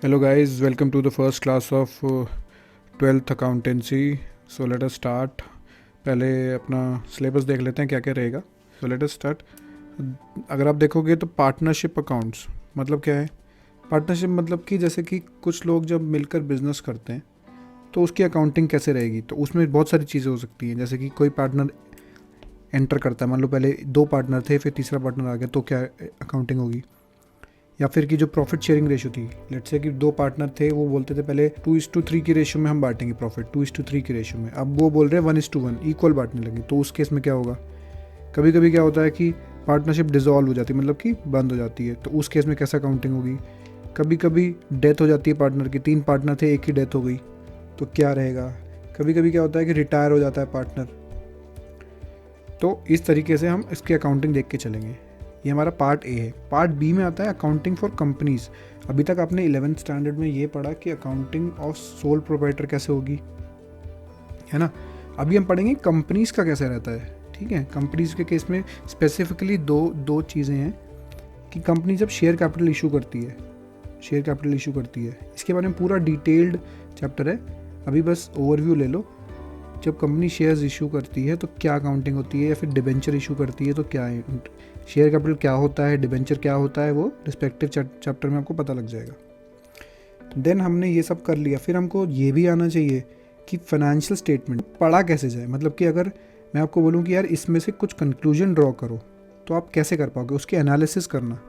Hello guys, welcome to the first class of 12th accountancy. So let us start. पहले अपना syllabus देख लेते हैं क्या क्या रहेगा. So let us start. अगर आप देखोगे तो पार्टनरशिप अकाउंट्स मतलब क्या है. पार्टनरशिप मतलब कि जैसे कि कुछ लोग जब मिलकर बिजनेस करते हैं तो उसकी अकाउंटिंग कैसे रहेगी. तो उसमें बहुत सारी चीज़ें हो सकती हैं. जैसे कि कोई पार्टनर एंटर करता है, मान लो पहले 2 पार्टनर थे, फिर तीसरा पार्टनर आ गया, तो क्या अकाउंटिंग होगी. या फिर कि जो प्रॉफिट शेयरिंग रेशो थी, लेट्स से कि 2 पार्टनर थे, वो बोलते थे पहले 2:3 की रेशो में हम बांटेंगे प्रॉफिट, 2:3 की रेशो में. अब वो बोल रहे हैं 1:1 इक्वल बांटने लगे. तो उस केस में क्या होगा. कभी कभी क्या होता है कि पार्टनरशिप डिजॉल्व हो जाती है, मतलब कि बंद हो जाती है. तो उस केस में कैसा अकाउंटिंग होगी. कभी कभी डेथ हो जाती है पार्टनर की, 3 पार्टनर थे, एक ही डेथ हो गई, तो क्या रहेगा. कभी कभी क्या होता है कि रिटायर हो जाता है पार्टनर. तो इस तरीके से हम इसकी अकाउंटिंग देख के चलेंगे. ये हमारा पार्ट ए है. पार्ट बी में आता है अकाउंटिंग फॉर कंपनीज. अभी तक आपने 11th स्टैंडर्ड में ये पढ़ा कि अकाउंटिंग ऑफ सोल प्रोप्राइटर कैसे होगी, है ना. अभी हम पढ़ेंगे कंपनीज का कैसे रहता है. ठीक है, कंपनीज के केस में स्पेसिफिकली दो चीज़ें हैं कि कंपनी जब शेयर कैपिटल इशू करती है, इसके बारे में पूरा डिटेल्ड चैप्टर है. अभी बस ओवरव्यू ले लो. जब कंपनी शेयर्स इशू करती है तो क्या अकाउंटिंग होती है, या फिर डिबेंचर इशू करती है तो क्या है, शेयर कैपिटल क्या होता है, डिबेंचर क्या होता है, वो रिस्पेक्टिव चैप्टर में आपको पता लग जाएगा. देन हमने ये सब कर लिया, फिर हमको ये भी आना चाहिए कि फाइनेंशियल स्टेटमेंट पढ़ा कैसे जाए. मतलब कि अगर मैं आपको बोलूँ कि यार इसमें से कुछ कंक्लूजन ड्रॉ करो, तो आप कैसे कर पाओगे, उसकी एनालिसिस करना,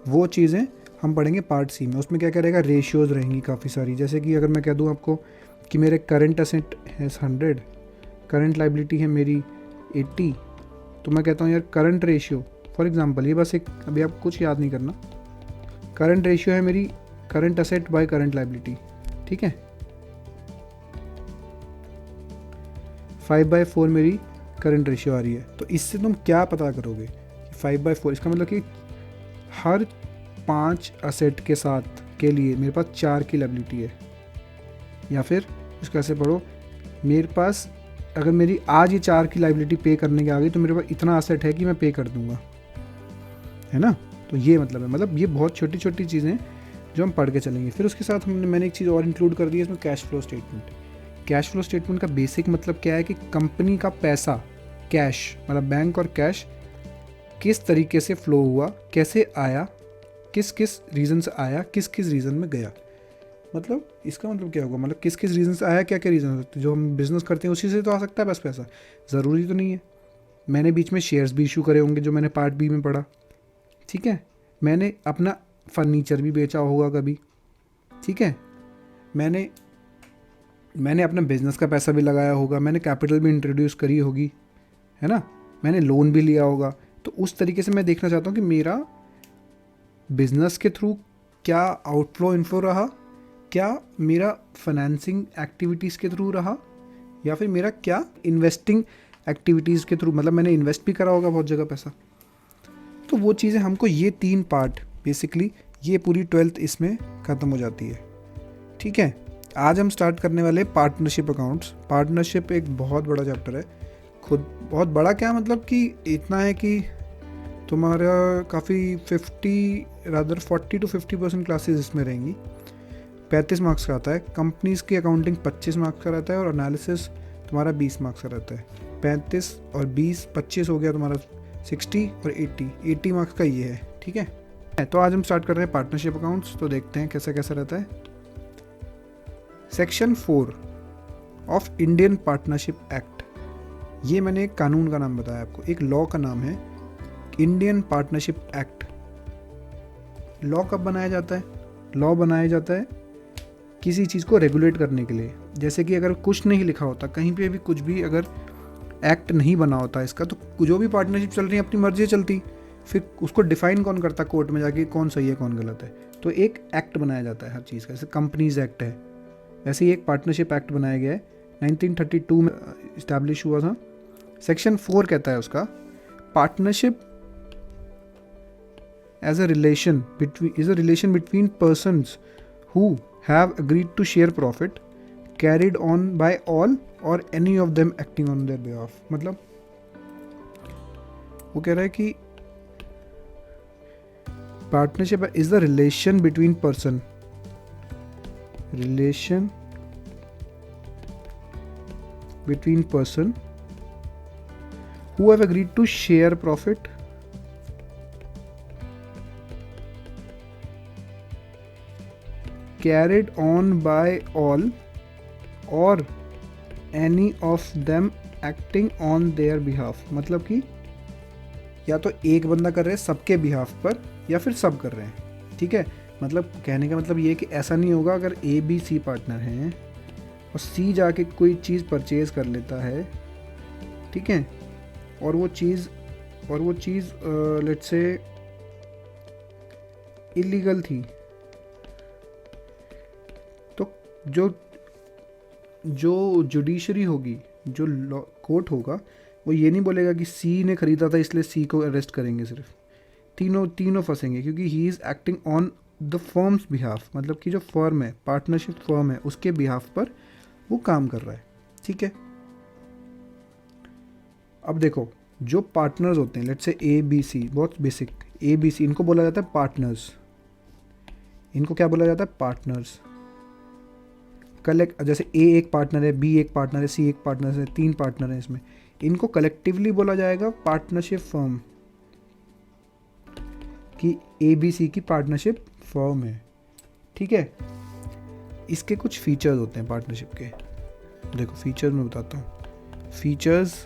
वो चीज़ें हम पढ़ेंगे पार्ट सी में. उसमें क्या क्या रहेगा, रेशियोज़ रहेंगी काफ़ी सारी. जैसे कि अगर मैं कह दूँ आपको कि मेरे करंट असेट है 100, करंट लाइबिलिटी है मेरी 80, तो मैं कहता हूँ यार करंट रेशियो, फॉर एग्जांपल ये बस एक, अभी आप कुछ याद नहीं करना, करंट रेशियो है मेरी current asset by current liability. ठीक है, 5/4 मेरी करंट रेशियो आ रही है. तो इससे तुम क्या पता करोगे कि 5/4, इसका मतलब कि हर 5 असेट के साथ के लिए मेरे पास 4 की लाइबिलिटी है. या फिर इसको ऐसे पढ़ो, मेरे पास अगर मेरी आज ही 4 की लाइबिलिटी पे करने की आ गई, तो मेरे पास इतना असेट है कि मैं पे कर दूंगा, है ना. तो ये मतलब है, मतलब ये बहुत छोटी छोटी चीज़ें जो हम पढ़ के चलेंगे. फिर उसके साथ मैंने एक चीज़ और इंक्लूड कर दी है इसमें, cash flow statement. Cash flow statement का बेसिक मतलब क्या है कि कंपनी का पैसा, कैश मतलब बैंक और कैश, किस तरीके से फ्लो हुआ, कैसे आया, किस किस रीज़न से आया, किस किस रीज़न में गया. मतलब इसका मतलब क्या होगा, मतलब किस किस रीज़न से आया, क्या क्या रीज़न हो सकते हैं. जो हम बिज़नेस करते हैं उसी से तो आ सकता है बस पैसा, ज़रूरी तो नहीं है. मैंने बीच में शेयर्स भी इशू करे होंगे, जो मैंने पार्ट बी में पढ़ा. ठीक है, मैंने अपना फर्नीचर भी बेचा होगा कभी. ठीक है, मैंने मैंने अपना बिजनेस का पैसा भी लगाया होगा, मैंने कैपिटल भी इंट्रोड्यूस करी होगी, है ना. मैंने लोन भी लिया होगा. तो उस तरीके से मैं देखना चाहता हूँ कि मेरा बिजनेस के थ्रू क्या आउटफ्लो इन्फ्लो रहा, क्या मेरा फाइनेंसिंग एक्टिविटीज़ के थ्रू रहा, या फिर मेरा क्या इन्वेस्टिंग एक्टिविटीज़ के थ्रू, मतलब मैंने इन्वेस्ट भी करा होगा बहुत जगह पैसा. तो वो चीज़ें हमको, ये 3 पार्ट बेसिकली, ये पूरी 12th इसमें ख़त्म हो जाती है. ठीक है, आज हम स्टार्ट करने वाले पार्टनरशिप अकाउंट्स. पार्टनरशिप एक बहुत बड़ा चैप्टर है, खुद बहुत बड़ा. क्या मतलब कि इतना है कि तुम्हारा काफ़ी 40 to 50% क्लासेस इसमें रहेंगी. 35 मार्क्स का आता है. कंपनीज़ की अकाउंटिंग 25 मार्क्स का रहता है, और एनालिसिस तुम्हारा 20 मार्क्स का रहता है. 35 और 20, 25 हो गया तुम्हारा 60, और 80 मार्क्स का ये है. ठीक है, तो आज हम स्टार्ट कर रहे हैं पार्टनरशिप अकाउंट्स. तो देखते हैं कैसा कैसा रहता है. Section 4 of Indian partnership act. ये मैंने एक कानून का नाम बताया आपको, एक लॉ का नाम है इंडियन पार्टनरशिप एक्ट. लॉ कब बनाया जाता है, लॉ बनाया जाता है किसी चीज़ को रेगुलेट करने के लिए. जैसे कि अगर कुछ नहीं लिखा होता कहीं पे भी, कुछ भी अगर एक्ट नहीं बना होता इसका, तो जो भी पार्टनरशिप चल रही है अपनी मर्जी चलती. फिर उसको डिफाइन कौन करता कोर्ट में जाके, कौन सही है कौन गलत है. तो एक एक्ट बनाया जाता है हर चीज़ का. जैसे कंपनीज एक्ट है, वैसे ही एक पार्टनरशिप एक्ट बनाया गया है, 1932 में इस्टेब्लिश हुआ था. सेक्शन 4 कहता है उसका, partnership as a relation between persons who have agreed to share profit carried on by all or any of them acting on their behalf. मतलब वो कह रहा है कि partnership is the relation between person relation between person who have agreed to share profit carried on by all or any of them acting on their behalf। मतलब कि या तो एक बंदा कर रहे हैं सबके बिहाफ पर या फिर सब कर रहे हैं। ठीक है, मतलब कहने का मतलब ये कि ऐसा नहीं होगा अगर ए बी सी पार्टनर हैं और सी जाके कोई चीज़ परचेज़ कर लेता है, ठीक है, और वो चीज़ लेट्स से इलीगल थी, तो जो जुडिशरी होगी, जो कोर्ट होगा, वो ये नहीं बोलेगा कि सी ने ख़रीदा था इसलिए सी को अरेस्ट करेंगे। सिर्फ तीनों फंसेंगे क्योंकि he is acting on the firms behalf. मतलब कि जो फर्म है, पार्टनरशिप फर्म है, उसके बिहाफ पर वो काम कर रहा है। ठीक है, अब देखो जो पार्टनर्स होते हैं, let's say A B C, बहुत बेसिक ए बी सी, इनको बोला जाता है पार्टनर्स। इनको क्या बोला जाता है? पार्टनर्स। कलेक्ट, जैसे ए एक पार्टनर है, बी एक पार्टनर है, सी एक पार्टनर है, 3 पार्टनर हैं इसमें, इनको कलेक्टिवली बोला जाएगा पार्टनरशिप फर्म, कि ए बी सी की पार्टनरशिप फर्म है। ठीक है, इसके कुछ फीचर्स होते हैं पार्टनरशिप के। देखो फीचर्स मैं बताता हूँ। फीचर्स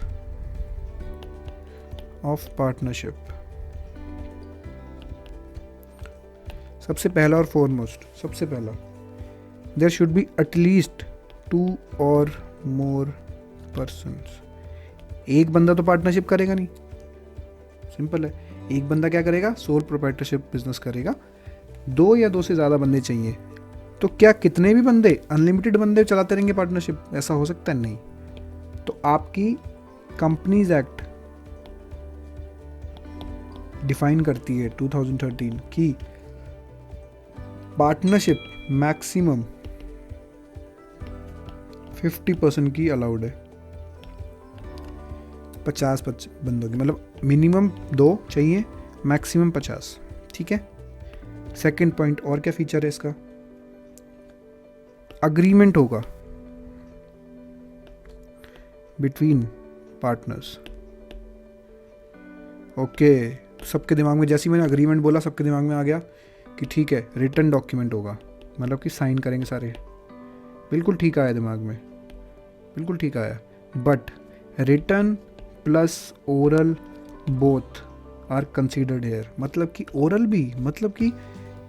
ऑफ पार्टनरशिप, सबसे पहला और फॉरमोस्ट, सबसे पहला, देयर शुड बी एटलीस्ट 2 और मोर पर्सन्स। एक बंदा तो पार्टनरशिप करेगा नहीं, सिंपल है। एक बंदा क्या करेगा? सोल प्रोप्राइटरशिप बिजनेस करेगा। 2 या 2 से ज़्यादा बंदे चाहिए। तो क्या कितने भी बंदे, अनलिमिटेड बंदे चलाते रहेंगे पार्टनरशिप? ऐसा हो सकता है? नहीं। तो आपकी कंपनीज एक्ट डिफाइन करती है 2013 की पार्टनरशिप मैक्सिमम 50% की अलाउड है, 50 बंदों की, मतलब मिनिमम 2 चाहिए, मैक्सिमम 50। ठीक है। सेकंड पॉइंट, और क्या फीचर है इसका? अग्रीमेंट होगा बिटवीन पार्टनर्स। ओके, सबके दिमाग में जैसे ही मैंने अग्रीमेंट बोला, सबके दिमाग में आ गया कि ठीक है, रिटन डॉक्यूमेंट होगा, मतलब कि साइन करेंगे सारे। बिल्कुल ठीक आया दिमाग में, बिल्कुल ठीक आया। But written plus oral both are considered here. मतलब कि ओरल भी, मतलब कि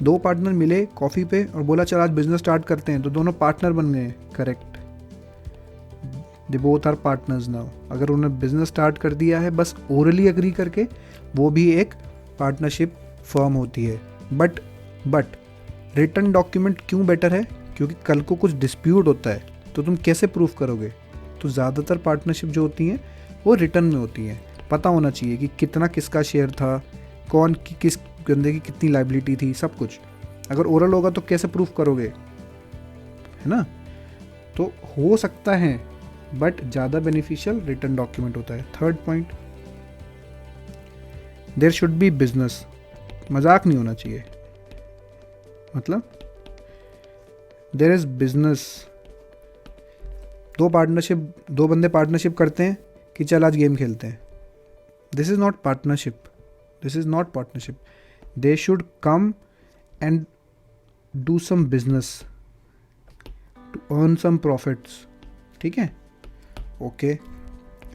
2 पार्टनर मिले कॉफ़ी पे और बोला चल आज बिजनेस स्टार्ट करते हैं, तो दोनों पार्टनर बन गए। Correct, they both are partners now. अगर उन्होंने बिजनेस स्टार्ट कर दिया है बस ओरली एग्री करके, वो भी एक पार्टनरशिप फर्म होती है। बट रिटन डॉक्यूमेंट क्यों बेटर है? क्योंकि कल को कुछ डिस्प्यूट होता है तो तुम कैसे प्रूफ करोगे? तो ज़्यादातर पार्टनरशिप जो होती हैं वो रिटर्न में होती हैं। पता होना चाहिए कि कितना किसका शेयर था, कौन की किस बंदे की कितनी लाइबिलिटी थी, सब कुछ। अगर ओरल होगा तो कैसे प्रूफ करोगे, है ना? तो हो सकता है, बट ज़्यादा बेनिफिशियल रिटर्न डॉक्यूमेंट होता है। Third point, there should be business. मजाक नहीं होना चाहिए, मतलब देयर इज बिजनेस। 2 बंदे पार्टनरशिप करते हैं कि चल आज गेम खेलते हैं। This is not partnership, this is not partnership. They should come and do some business to earn some profits. ठीक है, okay.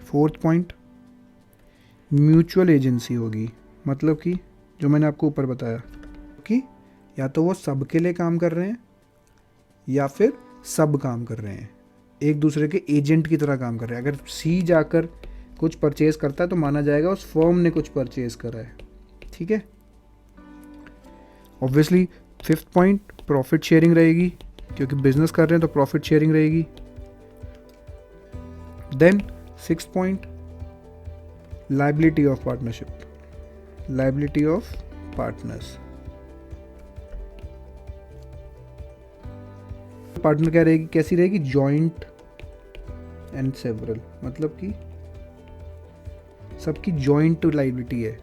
Fourth point, mutual agency होगी। मतलब कि जो मैंने आपको ऊपर बताया कि या तो वो सबके लिए काम कर रहे हैं या फिर सब काम कर रहे हैं, एक दूसरे के एजेंट की तरह काम कर रहे हैं। अगर सी जाकर कुछ परचेज करता है तो माना जाएगा उस फर्म ने कुछ परचेज करा है। ठीक है। Obviously fifth point, profit sharing रहेगी, क्योंकि बिजनेस कर रहे हैं तो प्रॉफिट शेयरिंग रहेगी। Then six point, liability of partnership, liability of partners. Partner क्या रहेगी, कैसी रहेगी? जॉइंट एंड सेवरल, मतलब कि सबकी जॉइंट लायबिलिटी है।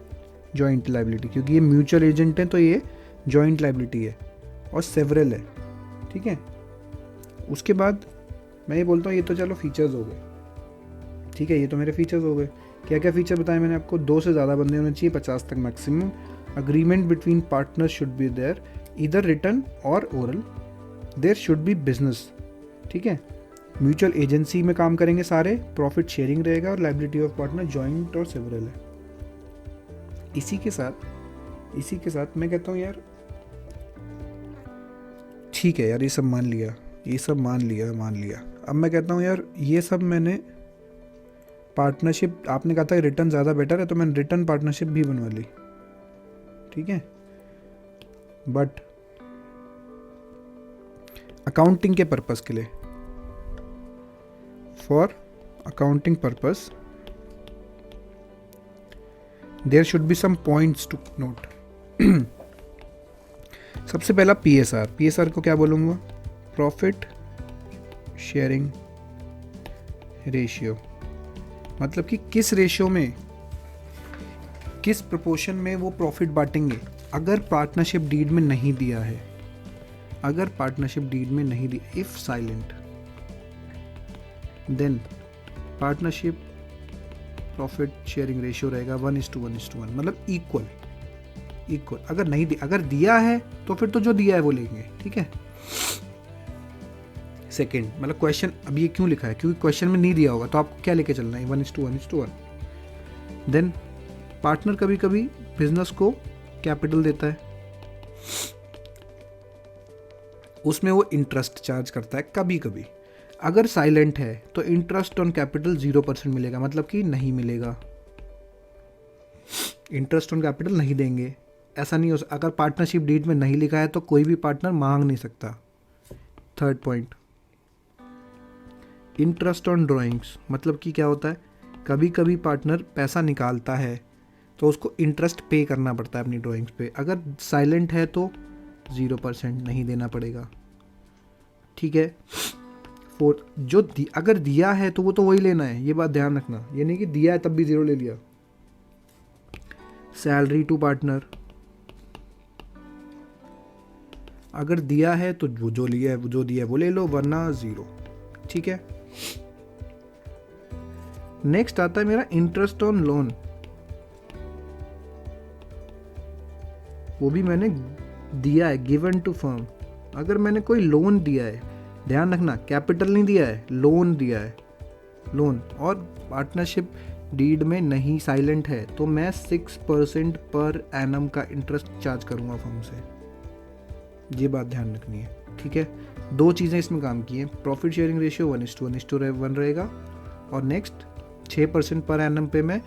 जॉइंट लायबिलिटी, क्योंकि ये म्यूचुअल एजेंट है तो ये जॉइंट लायबिलिटी है, और सेवरल है। ठीक है। उसके बाद मैं ये बोलता हूँ ये तो चलो फीचर्स हो गए, ठीक है, ये तो मेरे फीचर्स हो गए। क्या क्या फीचर बताए मैंने आपको? 2 से ज़्यादा बंदे होने चाहिए, 50 तक maximum. Agreement between partner should be there, इधर रिटर्न और oral. There should be business, ठीक है। म्यूचुअल एजेंसी में काम करेंगे सारे, प्रॉफिट शेयरिंग रहेगा और लाइबिलिटी ऑफ पार्टनर जॉइंट और सेवरल है। इसी के साथ मैं कहता हूँ यार ठीक है यार, ये सब मान लिया, मान लिया। अब मैं कहता हूँ यार ये सब मैंने पार्टनरशिप, आपने कहा था रिटर्न ज़्यादा बेटर है तो मैंने रिटर्न पार्टनरशिप भी बनवा ली, ठीक है। बट अकाउंटिंग के पर्पस के लिए, for accounting purpose there should be some points to note. सबसे पहला पीएसआर को क्या बोलूँगा? प्रॉफिट शेयरिंग रेशियो, मतलब कि किस रेशियो में, किस प्रोपोर्शन में वो प्रॉफिट बांटेंगे। अगर पार्टनरशिप डीड में नहीं दिया है, if silent, then partnership profit sharing ratio रहेगा 1:1:1, मतलब इक्वल। अगर नहीं दिया, अगर दिया है तो फिर तो जो दिया है वो लेंगे, ठीक है। सेकेंड, मतलब क्वेश्चन, अब ये क्यों लिखा है? क्योंकि क्वेश्चन में नहीं दिया होगा तो आपको क्या लेके चलना है? 1:1:1। देन पार्टनर कभी कभी बिजनेस को कैपिटल देता है, उसमें वो इंटरेस्ट चार्ज करता है कभी कभी। अगर साइलेंट है तो इंटरेस्ट ऑन कैपिटल 0% मिलेगा, मतलब कि नहीं मिलेगा, इंटरेस्ट ऑन कैपिटल नहीं देंगे। ऐसा नहीं हो, अगर पार्टनरशिप डीड में नहीं लिखा है तो कोई भी पार्टनर मांग नहीं सकता। Third point, interest on drawings, मतलब कि क्या होता है, कभी कभी पार्टनर पैसा निकालता है तो उसको इंटरेस्ट पे करना पड़ता है अपनी ड्राइंग्स पे। अगर साइलेंट है तो 0% नहीं देना पड़ेगा, ठीक है। फोर्थ, अगर दिया है तो वो तो वही लेना है, ये बात ध्यान रखना, ये नहीं कि दिया है तब भी 0 ले लिया। सैलरी टू पार्टनर, अगर दिया है तो जो दिया है वो ले लो, वरना 0, ठीक है। नेक्स्ट आता है मेरा इंटरेस्ट ऑन लोन, वो भी मैंने दिया है, गिवन टू फर्म। अगर मैंने कोई लोन दिया है, ध्यान रखना कैपिटल नहीं दिया है, लोन दिया है, लोन, और पार्टनरशिप डीड में नहीं, साइलेंट है, तो मैं 6% पर एनम का इंटरेस्ट चार्ज करूंगा फर्म से। ये बात ध्यान रखनी है, ठीक है। 2 चीज़ें इसमें काम की हैं, प्रॉफिट शेयरिंग रेशियो 1:1 रहेगा, और नेक्स्ट 6% पर एनम पे मैं,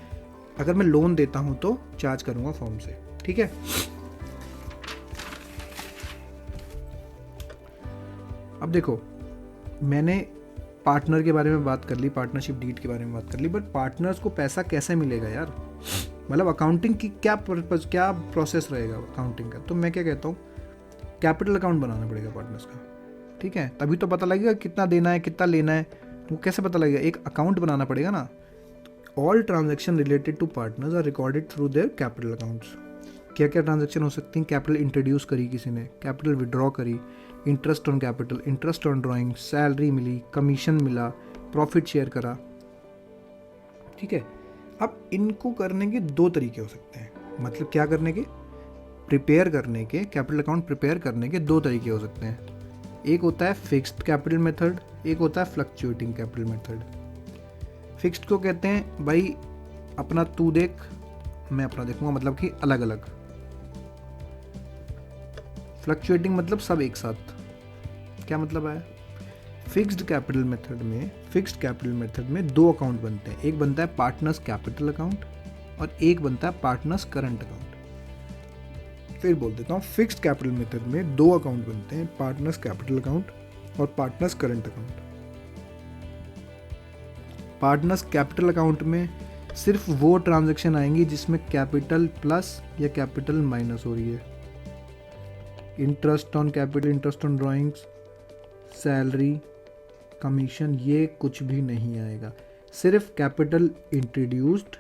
अगर मैं लोन देता हूं तो चार्ज करूंगा फर्म से, ठीक है। अब देखो, मैंने पार्टनर के बारे में बात कर ली, पार्टनरशिप डीड के बारे में बात कर ली, बट पार्टनर्स को पैसा कैसे मिलेगा यार? मतलब अकाउंटिंग की क्या पर्पस, क्या प्रोसेस रहेगा अकाउंटिंग का? तो मैं क्या कहता हूँ, कैपिटल अकाउंट बनाना पड़ेगा पार्टनर्स का, ठीक है। तभी तो पता लगेगा कितना देना है, कितना लेना है, वो कैसे पता लगेगा? एक अकाउंट बनाना पड़ेगा ना। All transaction related to partners are recorded through their capital accounts. क्या क्या ट्रांजेक्शन हो सकती हैं? कैपिटल इंट्रोड्यूस करी किसी ने, कैपिटल विड्रॉ करी, interest on capital, interest on drawing, salary मिली, कमीशन मिला, प्रॉफिट शेयर करा, ठीक है। अब इनको करने के 2 तरीके हो सकते हैं, मतलब क्या करने के, प्रिपेयर करने के, कैपिटल अकाउंट प्रिपेयर करने के 2 तरीके हो सकते हैं। एक होता है फिक्स्ड कैपिटल मेथड, एक होता है फ्लक्चुएटिंग कैपिटल मेथड। फिक्स्ड को कहते हैं भाई अपना तू देख मैं अपना देखूंगा, मतलब कि अलग अलग। फ्लक्चुएटिंग मतलब सब एक साथ। क्या मतलब है? फिक्स्ड कैपिटल मेथड में 2 अकाउंट बनते हैं, एक बनता है पार्टनर्स कैपिटल अकाउंट और एक बनता है पार्टनर्स करंट अकाउंट। फिर बोल देता हूँ, फिक्स्ड कैपिटल मेथड में 2 अकाउंट बनते हैं, पार्टनर्स कैपिटल अकाउंट और partners current account. Partners capital account में सिर्फ वो ट्रांजैक्शन आएंगी जिसमें कैपिटल प्लस या कैपिटल माइनस हो रही है। Interest on capital, interest on drawings, salary, commission, ये कुछ भी नहीं आएगा। सिर्फ कैपिटल इंट्रोड्यूस्ड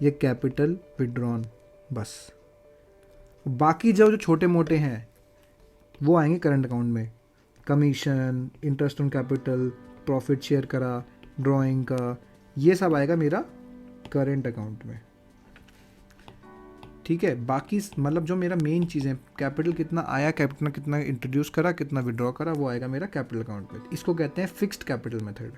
या कैपिटल विड्रॉन, बस। बाकी जो छोटे मोटे हैं वो आएंगे करंट अकाउंट में। Commission, interest on capital, profit share करा, ड्राइंग का, ये सब आएगा मेरा करेंट अकाउंट में। ठीक है, बाकी मतलब जो मेरा मेन चीज़ है, कैपिटल कितना आया, कैपिटल कितना इंट्रोड्यूस करा, कितना विड्रॉ करा, वो आएगा मेरा कैपिटल अकाउंट में। इसको कहते हैं फिक्स्ड कैपिटल मेथड,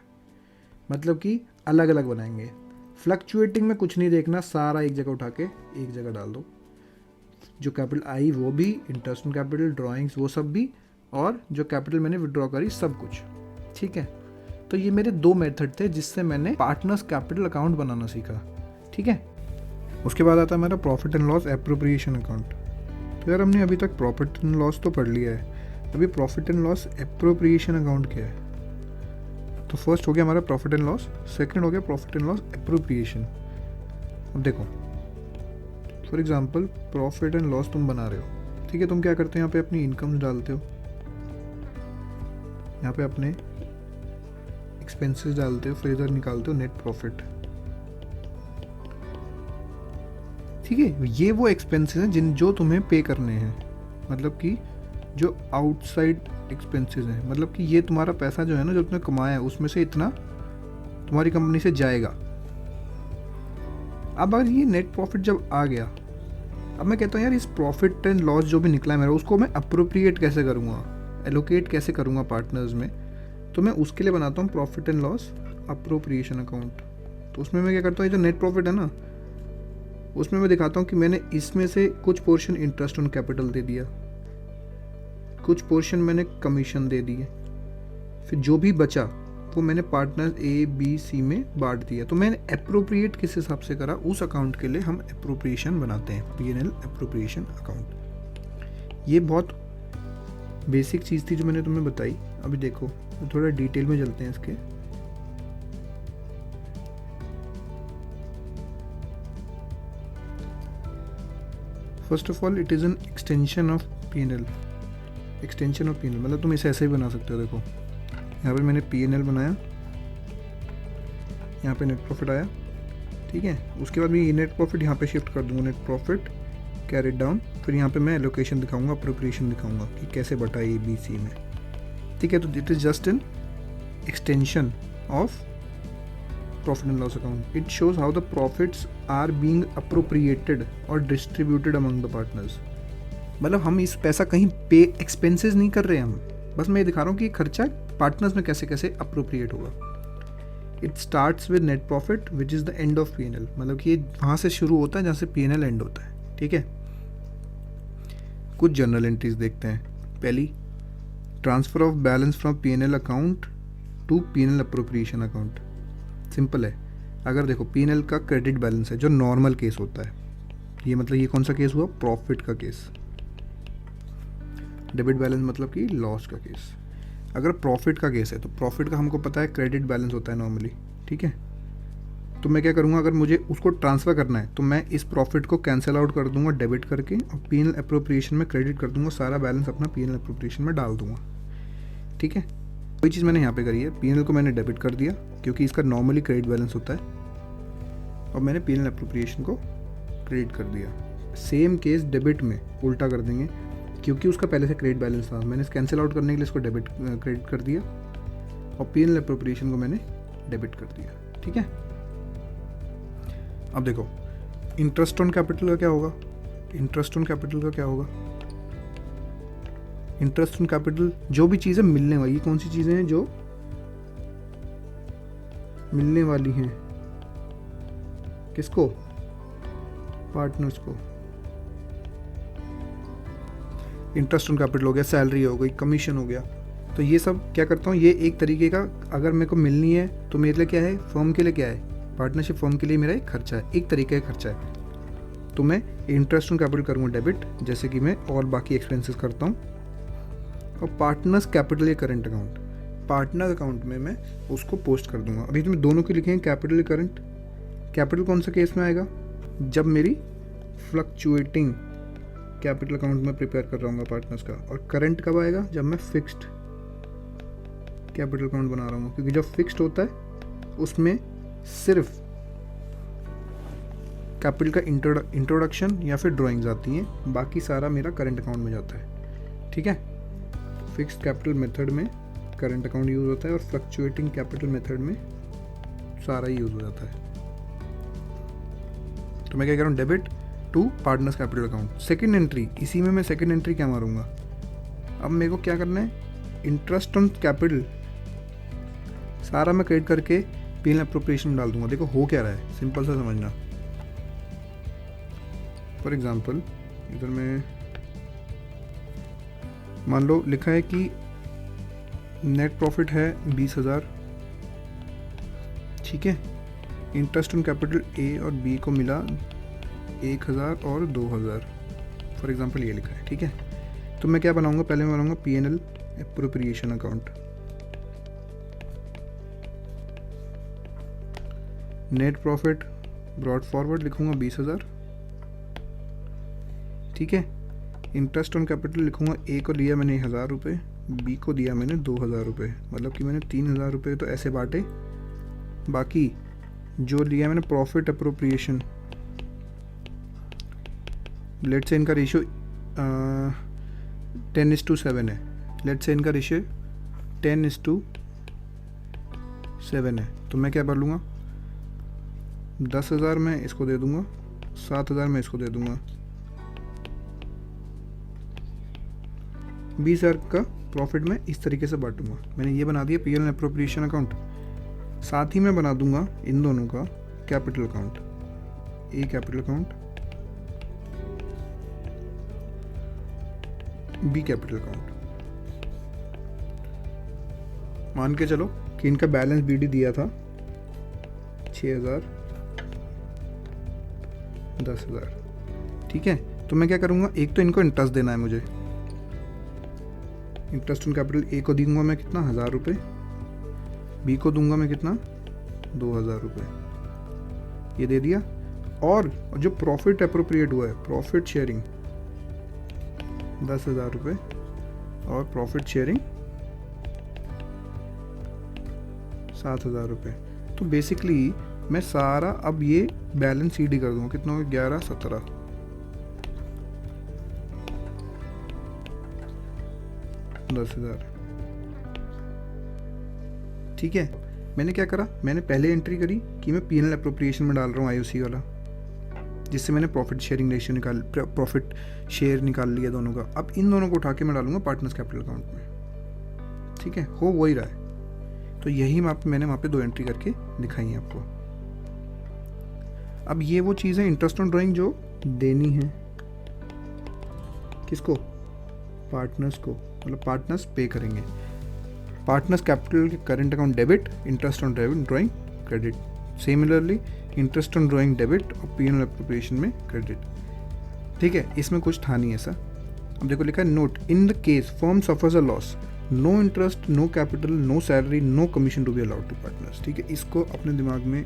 मतलब कि अलग अलग बनाएंगे। फ्लक्चुएटिंग में कुछ नहीं देखना, सारा एक जगह उठा के एक जगह डाल दो। जो कैपिटल आई वो भी, इंटरेस्ट ऑन कैपिटल, ड्राइंग्स वो सब भी, और जो कैपिटल मैंने विड्रॉ करी सब कुछ। ठीक है, तो ये मेरे 2 मेथड थे जिससे मैंने पार्टनर्स कैपिटल अकाउंट बनाना सीखा। ठीक है, उसके बाद आता है मेरा profit and loss appropriation account. तो यार हमने अभी तक प्रॉफिट एंड लॉस तो पढ़ लिया है, अभी profit and loss appropriation account क्या है। तो फर्स्ट हो गया हमारा प्रॉफिट एंड लॉस, सेकंड हो गया प्रॉफिट एंड लॉस एप्रोप्रिएशन। अब देखो, for example profit and loss तुम बना रहे हो, ठीक है, तुम क्या करते हो, यहाँ पे अपनी इनकम डालते हो, यहाँ पे अपने एक्सपेंसेस डालते हो, फिर इधर निकालते हो नेट प्रॉफिट। ठीक है, ये वो एक्सपेंसेस हैं जो तुम्हें पे करने हैं, मतलब कि जो आउटसाइड एक्सपेंसेस हैं, मतलब कि ये तुम्हारा पैसा जो है ना, जो तुमने कमाया है उसमें से इतना तुम्हारी कंपनी से जाएगा। अब अगर ये नेट प्रॉफिट जब आ गया, अब मैं कहता हूँ यार इस प्रॉफिट एंड लॉस जो भी निकला है मेरा, उसको मैं अप्रोप्रिएट कैसे करूँगा, एलोकेट कैसे करूँगा पार्टनर्स में। तो मैं उसके लिए बनाता हूँ profit and loss appropriation account. तो उसमें मैं क्या करता हूँ, ये जो नेट प्रॉफिट है ना, उसमें मैं दिखाता हूँ कि मैंने इसमें से कुछ पोर्शन इंटरेस्ट ऑन कैपिटल दे दिया, कुछ पोर्शन मैंने कमीशन दे दिए, फिर जो भी बचा वो मैंने पार्टनर ए बी सी में बांट दिया। तो मैंने अप्रोप्रिएट किस हिसाब से करा, उस अकाउंट के लिए हम अप्रोप्रिएशन बनाते हैं, P&L अप्रोप्रिएशन अकाउंट। ये बहुत बेसिक चीज़ थी जो मैंने तुम्हें बताई। अभी देखो थोड़ा डिटेल में चलते हैं इसके। First of all it is an extension of P&L। Extension of P&L मतलब तुम इसे ऐसे ही बना सकते हो। देखो यहाँ पे मैंने P&L बनाया, यहाँ पे नेट प्रॉफिट आया, ठीक है, उसके बाद मैं ये नेट प्रॉफिट यहाँ पे शिफ्ट कर दूंगा, नेट प्रॉफिट कैरिड डाउन, फिर यहाँ पे मैं एलोकेशन दिखाऊंगा, अप्रोप्रिएशन दिखाऊंगा कि कैसे बटा ए बी सी में। ठीक है, तो it is just an extension of profit and loss account. It shows how the profits are being appropriated और डिस्ट्रीब्यूटेड अमंग द पार्टनर्स। मतलब हम इस पैसा कहीं पे एक्सपेंसेस नहीं कर रहे हैं, हम बस मैं ये दिखा रहा हूँ कि खर्चा पार्टनर्स में कैसे कैसे अप्रोप्रिएट होगा। It starts with net profit which is the end of P&L, मतलब कि ये वहाँ से शुरू होता है जहाँ से P&L एंड होता है। ठीक है, कुछ जनरल एंट्रीज देखते हैं। पहली, transfer of balance from P&L account to P&L appropriation account. Simple है, अगर देखो P&L का क्रेडिट बैलेंस है जो नॉर्मल केस होता है, ये मतलब ये कौन सा केस हुआ, प्रॉफिट का केस। डेबिट बैलेंस मतलब कि लॉस का केस। अगर प्रॉफिट का केस है तो प्रॉफिट का हमको पता है क्रेडिट बैलेंस होता है नॉर्मली। ठीक है, तो मैं क्या करूँगा, अगर मुझे उसको ट्रांसफ़र करना है तो मैं इस प्रॉफिट को कैंसिल आउट कर दूंगा डेबिट करके, और P&L अप्रोप्रिएशन में क्रेडिट कर दूंगा, सारा बैलेंस अपना P&L अप्रोप्रिएशन में डाल दूंगा। ठीक है, कोई चीज़ मैंने यहाँ पे करी है, P&L को मैंने डेबिट कर दिया क्योंकि इसका नॉर्मली क्रेडिट बैलेंस होता है, और मैंने P&L अप्रोप्रिएशन को क्रेडिट कर दिया। सेम केस डेबिट में उल्टा कर देंगे, क्योंकि उसका पहले से क्रेडिट बैलेंस था, मैंने कैंसिल आउट करने के लिए इसको डेबिट क्रेडिट कर दिया, और P&L अप्रोप्रिएशन को मैंने डेबिट कर दिया। ठीक है, अब देखो इंटरेस्ट ऑन कैपिटल का क्या होगा, इंटरेस्ट ऑन कैपिटल का क्या होगा। इंटरेस्ट ऑन कैपिटल जो भी चीज़ें मिलने वाली, कौन सी चीज़ें हैं जो मिलने वाली हैं, किसको, पार्टनर्स को। इंटरेस्ट ऑन कैपिटल हो गया, सैलरी हो गई, कमीशन हो गया। तो ये सब क्या करता हूँ, ये एक तरीके का अगर मेरे को मिलनी है तो मेरे लिए क्या है, फर्म के लिए क्या है, पार्टनरशिप फर्म के लिए मेरा एक खर्चा है, एक तरीके का खर्चा है। तो मैं इंटरेस्ट ऑन कैपिटल करूँगा डेबिट, जैसे कि मैं और बाकी एक्सपेंसेस करता हूँ। और पार्टनर्स कैपिटल या करंट अकाउंट, पार्टनर अकाउंट में मैं उसको पोस्ट कर दूंगा। अभी तो मैं दोनों के लिखे कैपिटल करंट। कैपिटल कौन सा केस में आएगा, जब मेरी फ्लक्चुएटिंग कैपिटल अकाउंट में प्रिपेयर कर रहा हूँ पार्टनर्स का। और करंट कब आएगा, जब मैं फिक्स्ड कैपिटल अकाउंट बना रहा हूँ, क्योंकि जब फिक्स्ड होता है उसमें सिर्फ कैपिटल का इंट्रोडक्शन या फिर ड्राइंग्स आती हैं, बाकी सारा मेरा करंट अकाउंट में जाता है। ठीक है, फिक्स्ड कैपिटल मेथड में करंट अकाउंट यूज़ होता है और फ्लक्चुएटिंग कैपिटल मेथड में सारा ही यूज़ हो जाता है। तो मैं क्या कह रहा हूँ, debit to partners capital account. Second entry, इसी में मैं सेकंड एंट्री क्या मारूंगा, अब मेरे को क्या करना है, इंटरेस्ट ऑन कैपिटल सारा मैं क्रेडिट करके पीएल एप्रोप्रिएशन में डाल दूंगा। देखो हो क्या रहा है, सिंपल सा समझना। फॉर एग्जांपल इधर मैं मान लो लिखा है कि नेट प्रॉफिट है 20,000, ठीक है। इंटरेस्ट ऑन कैपिटल ए और बी को मिला 1,000 और 2,000, फॉर एग्जांपल ये लिखा है, ठीक है। तो मैं क्या बनाऊंगा, पहले मैं बनाऊंगा PNL appropriation account. Net profit brought forward लिखूंगा 20,000, ठीक है। इंटरेस्ट ऑन कैपिटल लिखूंगा, ए को दिया मैंने 1,000 रुपये, बी को दिया मैंने 2,000 रुपये, मतलब कि मैंने 3,000 रुपये तो ऐसे बांटे। बाकी जो लिया मैंने प्रॉफिट अप्रोप्रिएशन, लेट से इनका रेशियो 10:7 है, लेट से इनका रेशियो 10:7 है। तो मैं क्या कर लूँगा, 10,000 मैं इसको दे दूँगा, 7,000 मैं इसको दे दूँगा, 20,000 का प्रॉफिट मैं इस तरीके से बांटूंगा। मैंने ये बना दिया पीएल एप्रोप्रिएशन अकाउंट। साथ ही मैं बना दूंगा इन दोनों का capital account, A capital account, B capital account. मान के चलो कि इनका बैलेंस बीडी दिया था 6,000, 10,000, ठीक है। तो मैं क्या करूँगा, एक तो इनको इंटरेस्ट देना है मुझे, इंटरेस्ट ऑन कैपिटल ए को दूंगा मैं कितना, 1,000 रुपये, बी को दूंगा मैं कितना, 2,000 रुपये, ये दे दिया। और जो प्रॉफिट अप्रोप्रिएट हुआ है, प्रॉफिट शेयरिंग 10,000 रुपये और प्रॉफिट शेयरिंग 7,000 रुपये। तो बेसिकली मैं सारा अब ये बैलेंस सीडी कर दूंगा, कितना हो गया, 11, 17, 10,000, ठीक है। मैंने क्या करा, मैंने पहले एंट्री करी कि मैं पीएनएल एप्रोप्रिएशन में डाल रहा हूँ आईओसी वाला, जिससे मैंने प्रॉफिट शेयरिंग रेशियो निकाल, प्रॉफिट शेयर निकाल लिया दोनों का। अब इन दोनों को उठा के मैं डालूंगा पार्टनर्स कैपिटल अकाउंट में, ठीक है। हो वही रहा है। तो यही मैंने वहाँ पे 2 एंट्री करके दिखाई है आपको। अब ये वो चीज़ है इंटरेस्ट ऑन ड्राइंग जो देनी है किसको, पार्टनर्स को, मतलब पार्टनर्स पे करेंगे। पार्टनर्स कैपिटल के current account debit, interest on drawing credit. Similarly interest on drawing debit और पीएनएल एप्रोप्रिएशन में क्रेडिट, ठीक है। इसमें कुछ था नहीं ऐसा। अब देखो लिखा है note, in the case firm suffers a loss, no interest, no capital, no salary, no commission to be allowed to partners, ठीक है। इसको अपने दिमाग में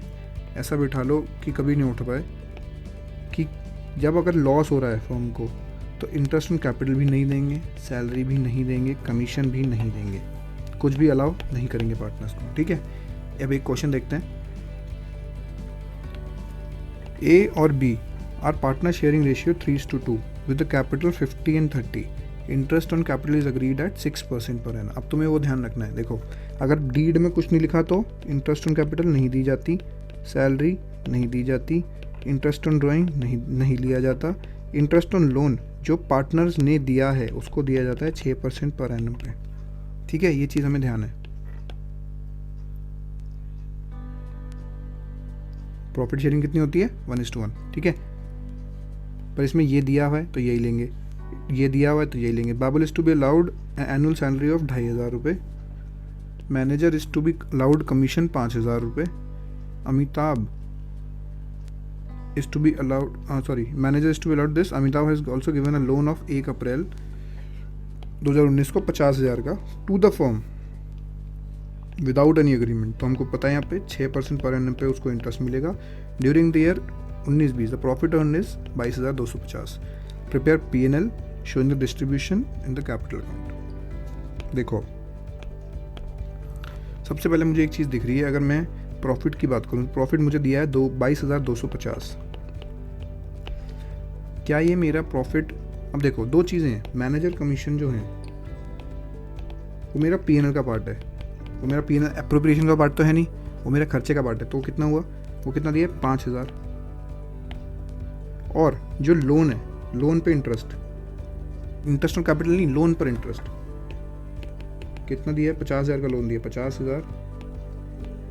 ऐसा बिठा लो कि कभी नहीं उठ पाए कि जब अगर लॉस हो रहा है फर्म को तो इंटरेस्ट ऑन कैपिटल भी नहीं देंगे, सैलरी भी नहीं देंगे, कमीशन भी नहीं देंगे, कुछ भी अलाउ नहीं करेंगे पार्टनर्स को, ठीक है। अब एक क्वेश्चन देखते हैं, ए और B are partner sharing ratio 3:2 with the capital 50 and 30, interest on capital is agreed at 6% per annum. अब तुम्हें वो ध्यान रखना है, देखो अगर डीड में कुछ नहीं लिखा तो इंटरेस्ट ऑन कैपिटल नहीं दी जाती, सैलरी नहीं दी जाती, इंटरेस्ट ऑन ड्राइंग नहीं लिया जाता, इंटरेस्ट ऑन लोन जो पार्टनर्स ने दिया है उसको दिया जाता है 6% पर एनम पे, ठीक है। ये चीज़ हमें ध्यान है। प्रॉफिट शेयरिंग कितनी होती है, 1:1, ठीक है। पर इसमें ये दिया हुआ है तो यही लेंगे, ये दिया हुआ है तो यही लेंगे। Babul is to be allowed annual salary of 2,500 रुपये, manager is to be allowed commission 5,000 रुपये, Amitabh is to be allowed manager is to be allowed this, Amitabh has also given a loan of 1 अप्रैल 2019 को 50,000 का to the firm without any agreement. तो हमको पता है यहाँ पे 6% पर एनम पे उसको इंटरेस्ट मिलेगा। During the year 19-20 the profit earn is 22,250। Prepare PNL showing the distribution in the capital account. देखो सबसे पहले मुझे एक चीज़ दिख रही है, अगर मैं प्रॉफिट की बात करूँ, प्रॉफिट मुझे दिया है 22,250। क्या ये मेरा प्रॉफिट, अब देखो दो चीज़ें हैं, मैनेजर कमीशन जो है वो मेरा P&L का पार्ट है, वो मेरा P&L एप्रोप्रिएशन का पार्ट तो है नहीं, वो मेरा खर्चे का पार्ट है। तो कितना हुआ, वो कितना दिया है 5,000। और जो लोन है, लोन पे इंटरेस्ट ऑन कैपिटल नहीं, लोन पर इंटरेस्ट कितना दिया है, 50,000 का लोन दिया, 50,000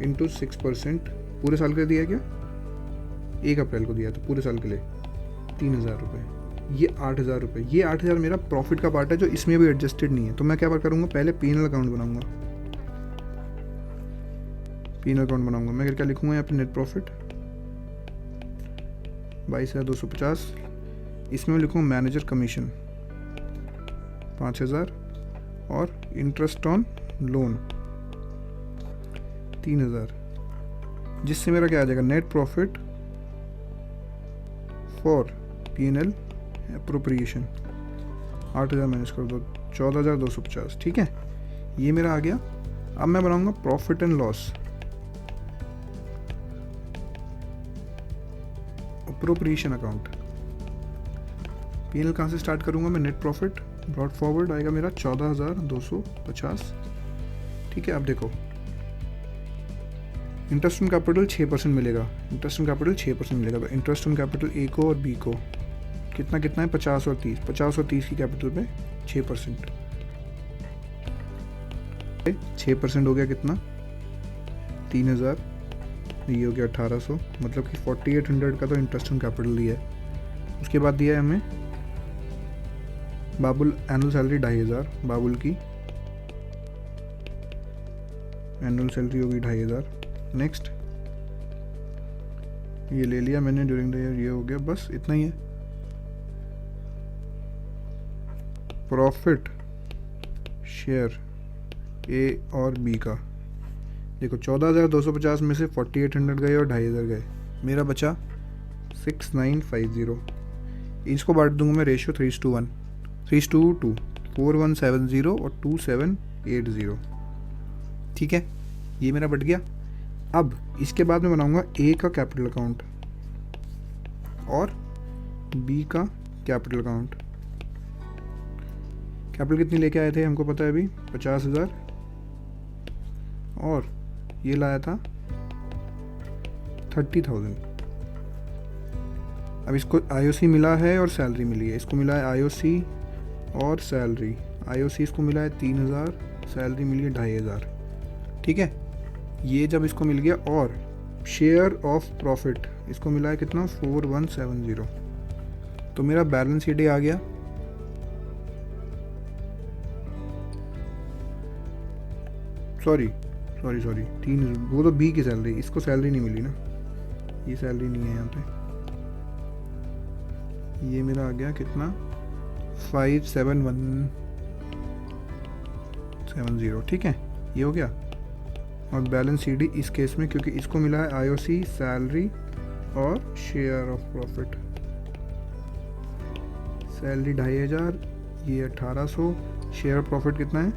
इंटू 6% पूरे साल के लिए दिया क्या, 1 अप्रैल को दिया, तो पूरे साल के लिए 3,000 रुपये, ये 8,000 रुपये। ये 8,000 मेरा प्रॉफिट का पार्ट है जो इसमें भी एडजस्टेड नहीं है। तो मैं क्या करूँगा, पहले P&L अकाउंट बनाऊंगा, P&L अकाउंट बनाऊंगा। मैं क्या लिखूंगा यहाँ पे, नेट प्रॉफिट 22,250, इसमें मैं लिखूँगा मैनेजर कमीशन 5,000 और इंटरेस्ट ऑन लोन 3,000, जिससे मेरा क्या आ जाएगा, net profit for P&L appropriation 8,000 minus कर दो, 14,250। ठीक है, ये मेरा आ गया। अब मैं बनाऊंगा profit and loss, appropriation account. P&L कहाँ से स्टार्ट करूंगा मैं, नेट प्रॉफिट ब्रॉड फॉरवर्ड आएगा मेरा 14,250। ठीक है, अब देखो इंटरेस्ट ऑन कैपिटल 6% मिलेगा, इंटरेस्ट ऑन कैपिटल 6% मिलेगा। तो इंटरेस्ट ऑन कैपिटल ए को और बी को कितना कितना है, 50 और 30, 50 और 30 की कैपिटल पे 6%, 6% हो गया कितना, 3,000, ये हो गया 1,800, मतलब कि 4,800 का तो इंटरेस्ट ऑन कैपिटल दिया है। उसके बाद दिया है हमें बाबुल एनुअल सैलरी 2,500, बाबुल की एनुअल सैलरी होगी 2,500। नेक्स्ट ये ले लिया मैंने ड्यूरिंग द ईयर, ये हो गया, बस इतना ही है। प्रॉफिट शेयर ए और बी का देखो 14,250 में से 4,800 गए और 2,500 गए, मेरा बचा 6,950। इसको बांट दूंगा मैं रेशियो 3:1, 3:2, 4,170 और 2,780। ठीक है, ये मेरा बट गया। अब इसके बाद मैं बनाऊंगा ए का कैपिटल अकाउंट और बी का कैपिटल अकाउंट। कैपिटल कितनी लेके आए थे हमको पता है अभी, 50,000, और ये लाया था 30,000। अब इसको आईओसी मिला है और सैलरी मिली है, इसको मिला है आईओसी और सैलरी। आईओसी इसको मिला है 3,000, सैलरी मिली है 2,500। ठीक है, ये जब इसको मिल गया, और शेयर ऑफ प्रॉफिट इसको मिला है कितना, 4,170। तो मेरा बैलेंस शीट आ गया। सॉरी 3, वो तो बी की सैलरी, इसको सैलरी नहीं मिली ना, ये सैलरी नहीं है यहाँ पे। ये मेरा आ गया कितना, 5,7,170। ठीक है, ये हो गया। और बैलेंस शीट इस केस में, क्योंकि इसको मिला है आईओसी, सैलरी और शेयर ऑफ प्रॉफिट। सैलरी 2,500, ये 1,800, शेयर प्रॉफिट कितना है,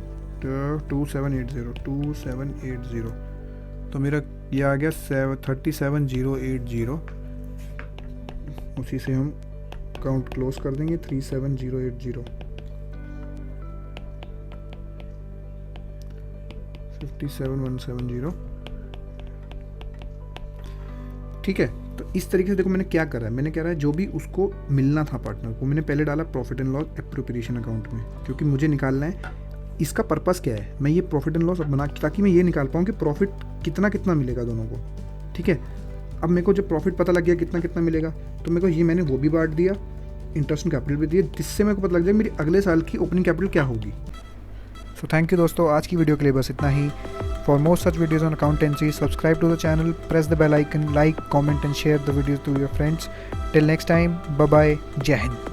2,780। तो मेरा ये आ गया 37,080। उसी से हम काउंट क्लोज कर देंगे, 37,080, 57,170। ठीक है, तो इस तरीके से देखो मैंने क्या करा है, मैंने कह रहा है जो भी उसको मिलना था पार्टनर को, मैंने पहले डाला profit and loss appropriation account में, क्योंकि मुझे निकालना है। इसका पर्पस क्या है, मैं ये प्रॉफिट एंड लॉस बना ताकि मैं ये निकाल पाऊँ कि प्रॉफिट कितना कितना मिलेगा दोनों को। ठीक है, अब मेरे को जब प्रॉफिट पता लग गया कितना कितना मिलेगा, तो मेरे को ये मैंने वो भी बांट दिया, इंटरेस्ट ऑन कैपिटल भी दिया, जिससे मेरे को पता लग जाए मेरी अगले साल की ओपनिंग कैपिटल क्या होगी। सो थैंक यू दोस्तों, आज की वीडियो के लिए बस इतना ही। For more such videos on accountancy, subscribe to the channel, press the bell icon, like, comment and share the videos to your friends. Till next time, bye bye, जय हिंद।